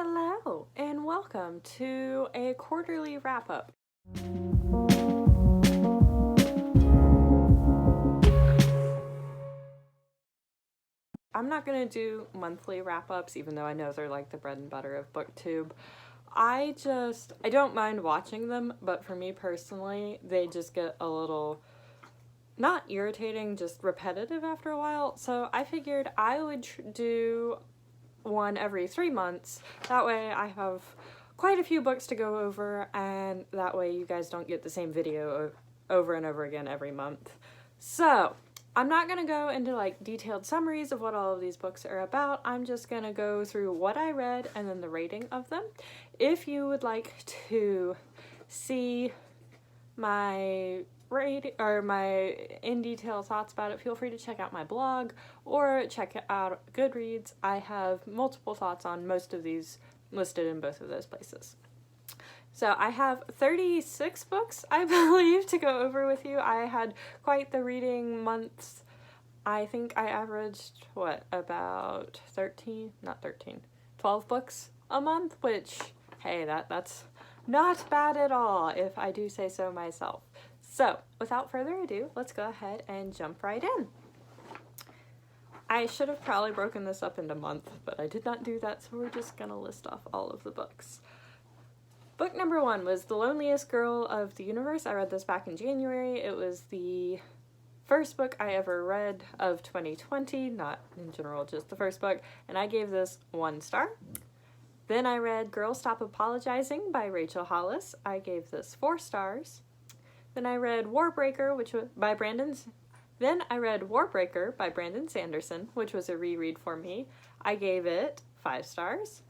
Hello, and welcome to a quarterly wrap-up. I'm not going to do monthly wrap-ups, even though I know they're like the bread and butter of BookTube. I don't mind watching them, but for me personally, they just get a little, not irritating, just repetitive after a while. So I figured I would do one every 3 months. That way I have quite a few books to go over, and that way you guys don't get the same video over and over again every month. So I'm not going to go into like detailed summaries of what all of these books are about. I'm just going to go through what I read and then the rating of them. If you would like to see my my in-detail thoughts about it, feel free to check out my blog or check out Goodreads. I have multiple thoughts on most of these listed in both of those places. So I have 36 books, I believe, to go over with you. I had quite the reading months. I think I averaged, about 12 books a month, which, hey, that's not bad at all, if I do say so myself. So, without further ado, let's go ahead and jump right in. I should have probably broken this up into months, but I did not do that, so we're just going to list off all of the books. Book number 1 was The Loneliest Girl of the Universe. I read this back in January. It was the first book I ever read of 2020, not in general, just the first book, and I gave this 1 star. Then I read Girl Stop Apologizing by Rachel Hollis. I gave this 4 stars. Then I read Warbreaker, by Brandon Sanderson, which was a reread for me. I gave it 5 stars.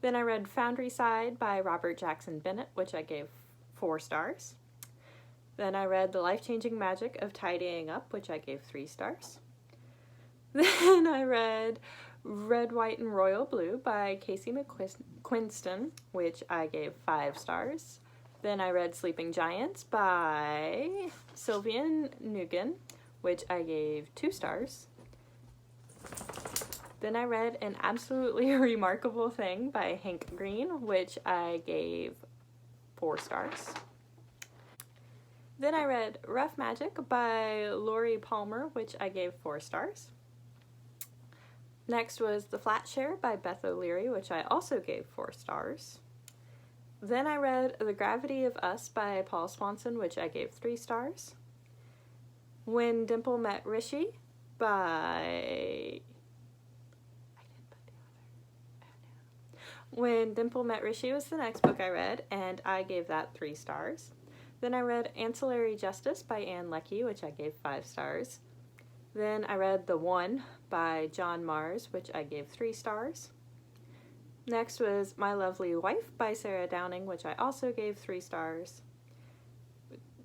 Then I read Foundryside by Robert Jackson Bennett, which I gave 4 stars. Then I read The Life-Changing Magic of Tidying Up, which I gave 3 stars. Then I read Red, White, and Royal Blue by Casey McQuiston, which I gave 5 stars. Then I read Sleeping Giants by Sylvian Nguyen, which I gave 2 stars. Then I read An Absolutely Remarkable Thing by Hank Green, which I gave 4 stars. Then I read Rough Magic by Lori Palmer, which I gave 4 stars. Next was The Flat Share by Beth O'Leary, which I also gave 4 stars. Then I read The Gravity of Us by Paul Swanson, which I gave 3 stars. When Dimple Met Rishi by... When Dimple Met Rishi was the next book I read, and I gave that 3 stars. Then I read Ancillary Justice by Anne Leckie, which I gave 5 stars. Then I read The One by John Mars, which I gave 3 stars. Next was My Lovely Wife by Sarah Downing, which I also gave 3 stars.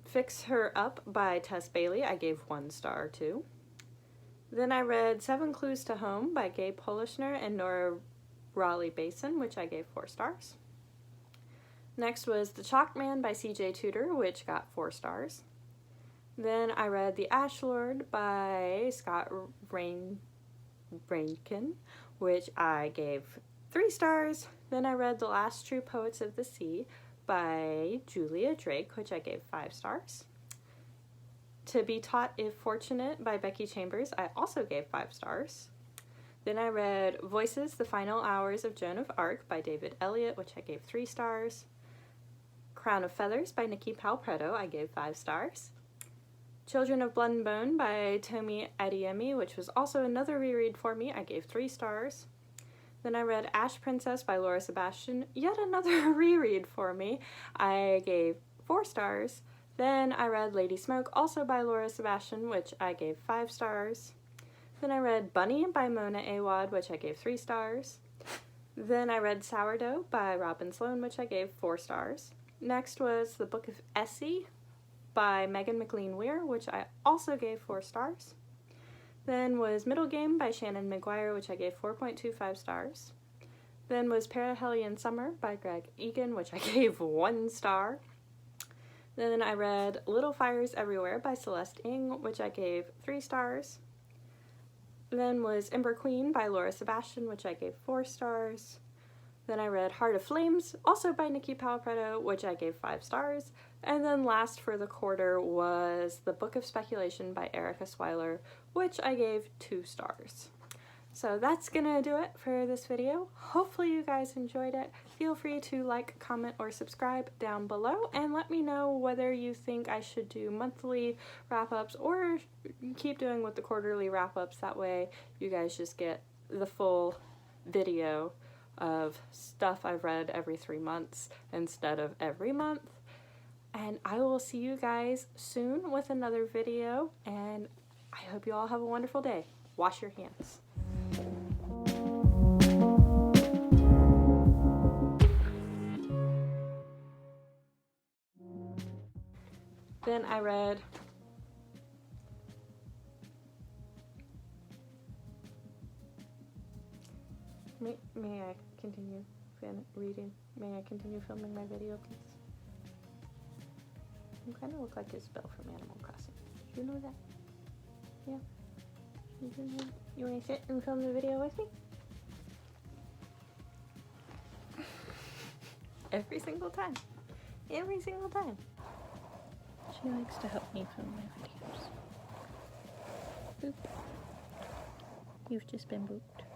Fix Her Up by Tess Bailey, I gave 1 star too. Then I read 7 Clues to Home by Gabe Polishner and Nora Raleigh Basin, which I gave 4 stars. Next was The Chalk Man by C.J. Tudor, which got 4 stars. Then I read The Ash Lord by Scott Rainkin, which I gave 3 stars. Then I read The Last True Poets of the Sea by Julia Drake, which I gave 5 stars. To Be Taught If Fortunate by Becky Chambers, I also gave 5 stars. Then I read Voices, The Final Hours of Joan of Arc by David Elliott, which I gave 3 stars. Crown of Feathers by Nikki Palpretto, I gave 5 stars. Children of Blood and Bone by Tomi Adeyemi, which was also another reread for me, I gave 3 stars. Then I read Ash Princess by Laura Sebastian, yet another reread for me, I gave 4 stars. Then I read Lady Smoke, also by Laura Sebastian, which I gave 5 stars. Then I read Bunny by Mona Awad, which I gave 3 stars. Then I read Sourdough by Robin Sloan, which I gave 4 stars. Next was The Book of Essie by Megan McLean Weir, which I also gave 4 stars. Then was Middle Game by Shannon McGuire, which I gave 4.25 stars. Then was Perihelion Summer by Greg Egan, which I gave 1 star. Then I read Little Fires Everywhere by Celeste Ng, which I gave 3 stars. Then was Ember Queen by Laura Sebastian, which I gave 4 stars. Then I read Heart of Flames, also by Nikki Palapretto, which I gave 5 stars. And then last for the quarter was The Book of Speculation by Erica Swyler, which I gave 2 stars. So that's gonna do it for this video. Hopefully you guys enjoyed it. Feel free to like, comment, or subscribe down below and let me know whether you think I should do monthly wrap-ups or keep doing with the quarterly wrap-ups. That way you guys just get the full video of stuff I've read every 3 months instead of every month. And I will see you guys soon with another video, and I hope you all have a wonderful day. Wash your hands. Then I read May I continue reading? May I continue filming my video, please? You kind of look like Isabelle from Animal Crossing. Did you know that? Yeah. You want to sit and film the video with me? Every single time. Every single time. She likes to help me film my videos. Boop. You've just been booped.